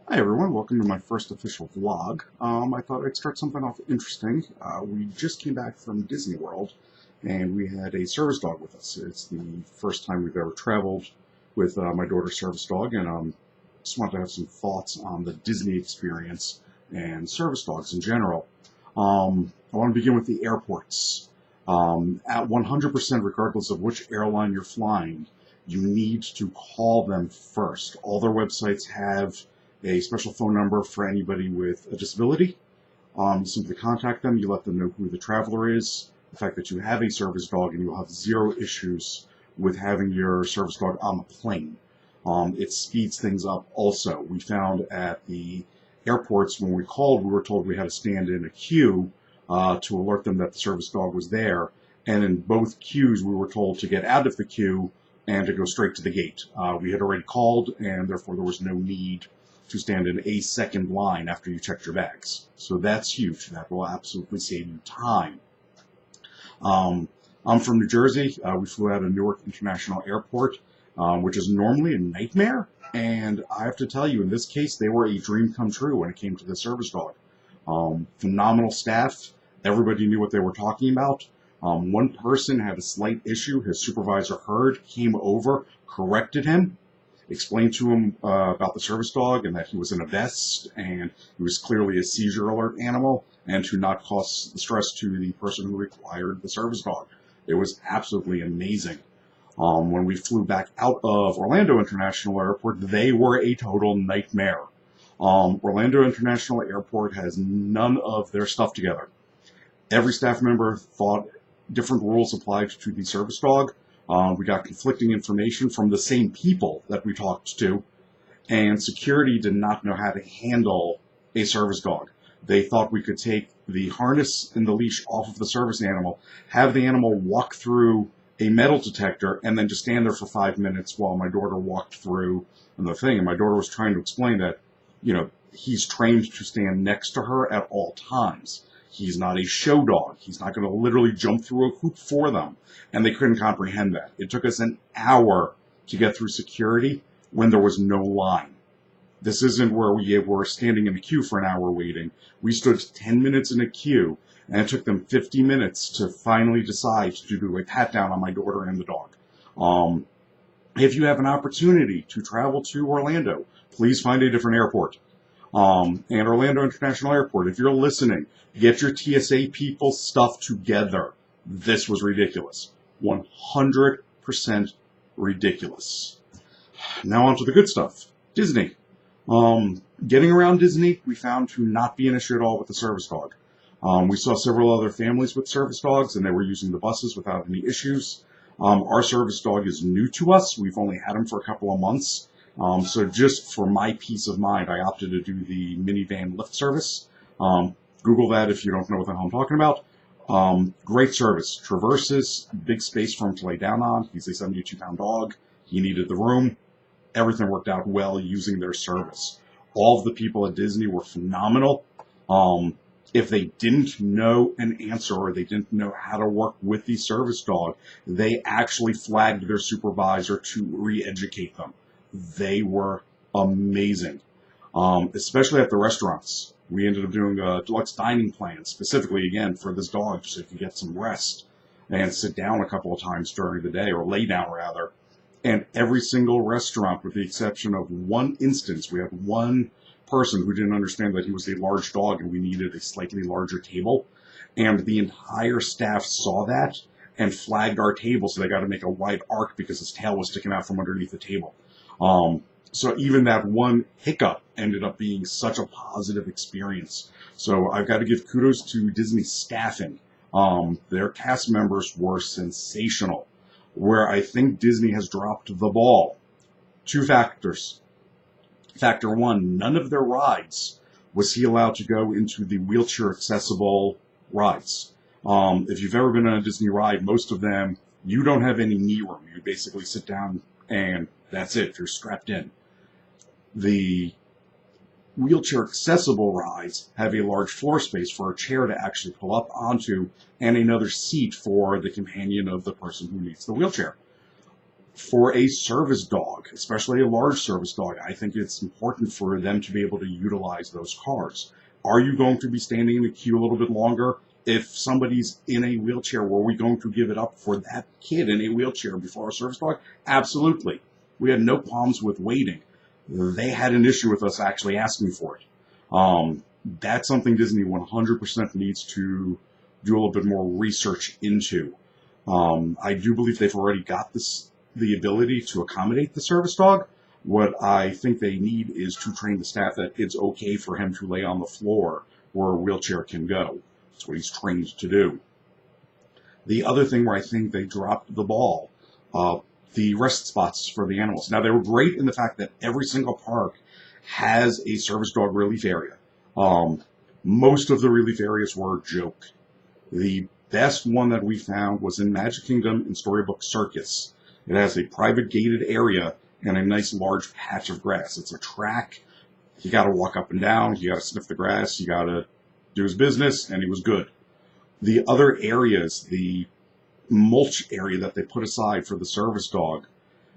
Hi everyone, welcome to my first official vlog. I thought I'd start something off interesting. We just came back from Disney World and we had a service dog with us. It's the first time we've ever traveled with my daughter's service dog, and just wanted to have some thoughts on the Disney experience and service dogs in general. I want to begin with the airports. At 100%, regardless of which airline you're flying, you need to call them first. All their websites have a special phone number for anybody with a disability. You simply contact them, you let them know who the traveler is, the fact that you have a service dog, and you'll have zero issues with having your service dog on the plane. It speeds things up also. We found at the airports when we called, we were told we had to stand in a queue to alert them that the service dog was there. And in both queues, we were told to get out of the queue and to go straight to the gate. We had already called, and therefore there was no need to stand in a second line after you checked your bags. So that's huge. That will absolutely save you time. I'm from New Jersey. We flew out of Newark International Airport, which is normally a nightmare. And I have to tell you, in this case, they were a dream come true when it came to the service dog. Phenomenal staff. Everybody knew what they were talking about. One person had a slight issue. His supervisor heard, came over, corrected him, explained to him about the service dog and that he was in a vest and he was clearly a seizure alert animal, and to not cause the stress to the person who required the service dog. It was absolutely amazing. When we flew back out of Orlando International Airport, they were a total nightmare. Orlando International Airport has none of their stuff together. Every staff member thought different rules applied to the service dog. We got conflicting information from the same people that we talked to, and security did not know how to handle a service dog. They thought we could take the harness and the leash off of the service animal, have the animal walk through a metal detector, and then just stand there for 5 minutes while my daughter walked through the thing. And my daughter was trying to explain that, he's trained to stand next to her at all times. He's not a show dog. He's not going to literally jump through a hoop for them. And they couldn't comprehend that. It took us an hour to get through security when there was no line. This isn't where we were standing in a queue for an hour waiting. We stood 10 minutes in a queue, and it took them 50 minutes to finally decide to do a pat down on my daughter and the dog. If you have an opportunity to travel to Orlando, please find a different airport. And Orlando International Airport, if you're listening, get your TSA people stuff together. This was ridiculous. 100% ridiculous. Now on to the good stuff. Disney. Getting around Disney, we found to not be an issue at all with the service dog. We saw several other families with service dogs, and they were using the buses without any issues. Our service dog is new to us. We've only had him for a couple of months. So just for my peace of mind, I opted to do the minivan lift service. Google that if you don't know what the hell I'm talking about. Great service. Traverses, big space for him to lay down on. He's a 72-pound dog. He needed the room. Everything worked out well using their service. All of the people at Disney were phenomenal. If they didn't know an answer or they didn't know how to work with the service dog, they actually flagged their supervisor to re-educate them. They were amazing, especially at the restaurants. We ended up doing a deluxe dining plan specifically, again, for this dog so he could get some rest and sit down a couple of times during the day, or lay down rather. And every single restaurant, with the exception of one instance, we had one person who didn't understand that he was a large dog and we needed a slightly larger table. And the entire staff saw that and flagged our table, so they got to make a wide arc because his tail was sticking out from underneath the table. So even that one hiccup ended up being such a positive experience. So I've got to give kudos to Disney staffing. Their cast members were sensational. Where I think Disney has dropped the ball, two factors. Factor one, none of their rides was he allowed to go into the wheelchair accessible rides. If you've ever been on a Disney ride, most of them, you don't have any knee room. You basically sit down and that's it. You're strapped in. The wheelchair accessible rides have a large floor space for a chair to actually pull up onto and another seat for the companion of the person who needs the wheelchair. For a service dog, especially a large service dog, I think it's important for them to be able to utilize those cars. Are you going to be standing in the queue a little bit longer? If somebody's in a wheelchair, were we going to give it up for that kid in a wheelchair before our service dog? Absolutely. We had no problems with waiting. They had an issue with us actually asking for it. That's something Disney 100% needs to do a little bit more research into. I do believe they've already got the ability to accommodate the service dog. What I think they need is to train the staff that it's okay for him to lay on the floor where a wheelchair can go. That's what he's trained to do. The other thing where I think they dropped the ball, the rest spots for the animals. Now, they were great in the fact that every single park has a service dog relief area. Most of the relief areas were a joke. The best one that we found was in Magic Kingdom in Storybook Circus. It has a private gated area and a nice large patch of grass. It's a track. You got to walk up and down. You got to sniff the grass. You got to do his business, and he was good. The other areas, the mulch area that they put aside for the service dog,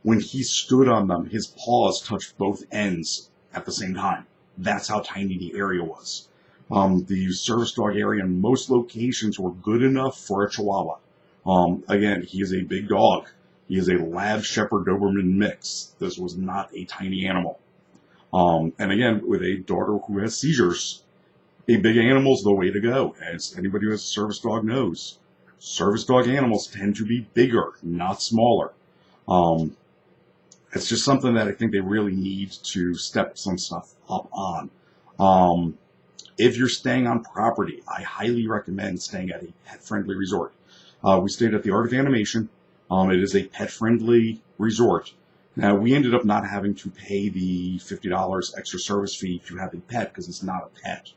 when he stood on them, his paws touched both ends at the same time. That's how tiny the area was. The service dog area in most locations were good enough for a Chihuahua. Again, he is a big dog. He is a Lab Shepherd Doberman mix. This was not a tiny animal. And again, with a daughter who has seizures, a big animal is the way to go. As anybody who has a service dog knows, service dog animals tend to be bigger, not smaller. It's just something that I think they really need to step some stuff up on. If you're staying on property, I highly recommend staying at a pet-friendly resort. We stayed at the Art of Animation. It is a pet-friendly resort. Now, we ended up not having to pay the $50 extra service fee to have a pet because it's not a pet.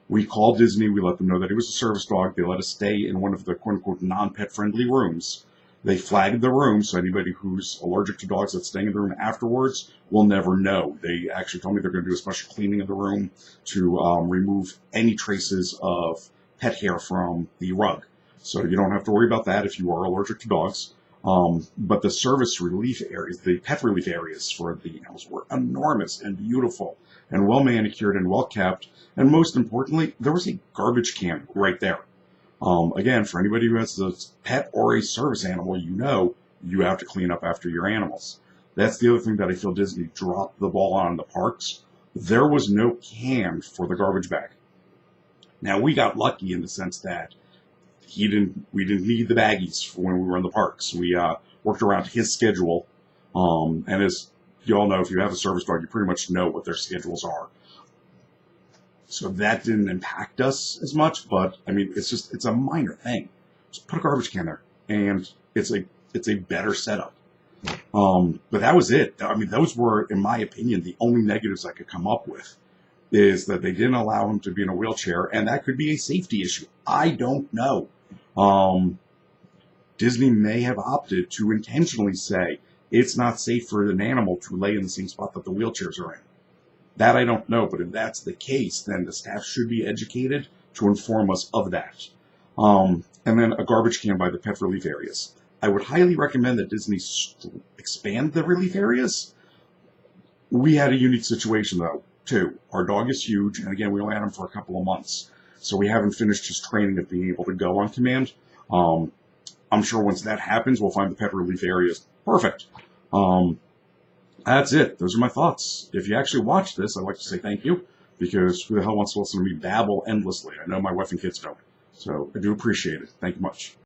We called Disney. We let them know that it was a service dog. They let us stay in one of the quote-unquote non-pet-friendly rooms. They flagged the room, so anybody who's allergic to dogs that's staying in the room afterwards will never know. They actually told me they're going to do a special cleaning of the room to remove any traces of pet hair from the rug. So you don't have to worry about that if you are allergic to dogs. But the service relief areas, the pet relief areas for the animals were enormous and beautiful and well manicured and well kept. And most importantly, there was a garbage can right there. Again, for anybody who has a pet or a service animal, you have to clean up after your animals. That's the other thing that I feel Disney dropped the ball on in the parks. There was no can for the garbage bag. Now, we got lucky in the sense that we didn't need the baggies when we were in the parks. We worked around his schedule. And as you all know, if you have a service dog, you pretty much know what their schedules are. So that didn't impact us as much, but I mean, it's a minor thing. Just put a garbage can there, and it's a better setup. But that was it. I mean, those were, in my opinion, the only negatives I could come up with, is that they didn't allow him to be in a wheelchair, and that could be a safety issue. I don't know. Disney may have opted to intentionally say it's not safe for an animal to lay in the same spot that the wheelchairs are in. That I don't know, but if that's the case, then the staff should be educated to inform us of that. And then a garbage can by the pet relief areas. I would highly recommend that Disney expand the relief areas. We had a unique situation, though, too. Our dog is huge, and again, we only had him for a couple of months. So we haven't finished his training of being able to go on command. I'm sure once that happens, we'll find the pet relief areas perfect. That's it. Those are my thoughts. If you actually watch this, I'd like to say thank you, because who the hell wants to listen to me babble endlessly? I know my wife and kids don't. So I do appreciate it. Thank you much.